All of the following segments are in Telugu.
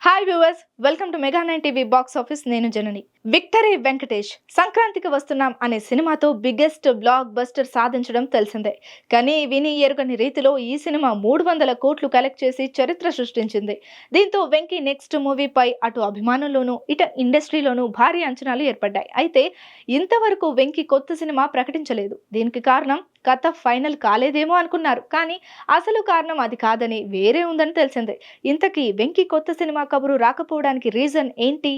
Hi viewers, welcome to mega 9 TV box office. నేను జనని. విక్టరీ వెంకటేష్ సంక్రాంతికి వస్తున్నాం అనే సినిమాతో బిగ్గెస్ట్ బ్లాక్ బస్టర్ సాధించడం తెలిసిందే. కానీ విని ఎరుగని రీతిలో ఈ సినిమా 300 కోట్లు కలెక్ట్ చేసి చరిత్ర సృష్టించింది. దీంతో వెంకీ నెక్స్ట్ మూవీపై అటు అభిమానుల్లోనూ ఇటు ఇండస్ట్రీలోనూ భారీ అంచనాలు ఏర్పడ్డాయి. అయితే ఇంతవరకు వెంకీ కొత్త సినిమా ప్రకటించలేదు. దీనికి కారణం కథ ఫైనల్ కాలేదేమో అనుకున్నారు. కానీ అసలు కారణం అది కాదని వేరే ఉందని తెలిసిందే. ఇంతకీ వెంకీ కొత్త సినిమా కబురు రాకపోవడానికి రీజన్ ఏంటి?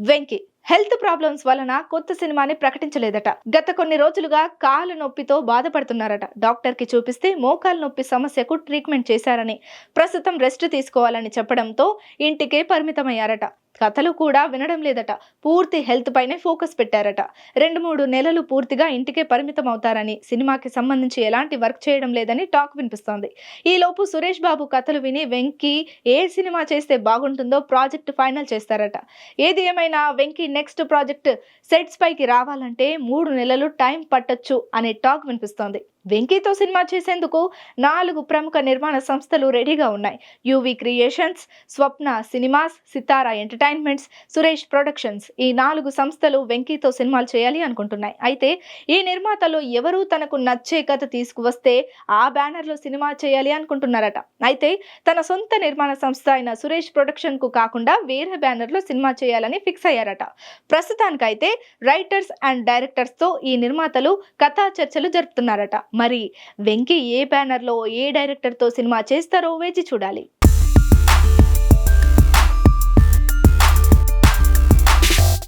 వెంకీ హెల్త్ ప్రాబ్లమ్స్ వలన కొత్త సినిమాని ప్రకటించలేదట. గత కొన్ని రోజులుగా కాలు నొప్పితో బాధపడుతున్నారట. డాక్టర్ కి చూపిస్తే మోకాలు నొప్పి సమస్యకు ట్రీట్మెంట్ చేశారని, ప్రస్తుతం రెస్ట్ తీసుకోవాలని చెప్పడంతో ఇంటికే పరిమితమయ్యారట. కథలు కూడా వినడం లేదట. పూర్తి హెల్త్ పైనే ఫోకస్ పెట్టారట. 2-3 నెలలు పూర్తిగా ఇంటికే పరిమితం అవుతారని, సినిమాకి సంబంధించి ఎలాంటి వర్క్ చేయడం లేదని టాక్ వినిపిస్తోంది. ఈ లోపు సురేష్ బాబు కథలు విని వెంకీ ఏ సినిమా చేస్తే బాగుంటుందో ప్రాజెక్ట్ ఫైనల్ చేస్తారట. ఏది ఏమైనా వెంకీ నెక్స్ట్ ప్రాజెక్ట్ సెట్స్ పైకి రావాలంటే 3 నెలలు టైం పట్టొచ్చు అనే టాక్ వినిపిస్తోంది. వెంకీతో సినిమా చేసేందుకు 4 ప్రముఖ నిర్మాణ సంస్థలు రెడీగా ఉన్నాయి. యువి క్రియేషన్స్, స్వప్న సినిమాస్, సితారా ఎంటర్టైన్మెంట్స్, సురేష్ ప్రొడక్షన్స్. ఈ 4 సంస్థలు వెంకీతో సినిమాలు చేయాలి అనుకుంటున్నాయి. అయితే ఈ నిర్మాతలు ఎవరూ తనకు నచ్చే కథ తీసుకువస్తే ఆ బ్యానర్లో సినిమా చేయాలి అనుకుంటున్నారట. అయితే తన సొంత నిర్మాణ సంస్థ అయిన సురేష్ ప్రొడక్షన్ కు కాకుండా వేరే బ్యానర్లో సినిమా చేయాలని ఫిక్స్ అయ్యారట. ప్రస్తుతానికైతే రైటర్స్ అండ్ డైరెక్టర్స్ తో ఈ నిర్మాతలు కథా చర్చలు జరుపుతున్నారట. మరి వెంకీ ఏ బ్యానర్లో ఏ డైరెక్టర్తో సినిమా చేస్తారో వేచి చూడాలి.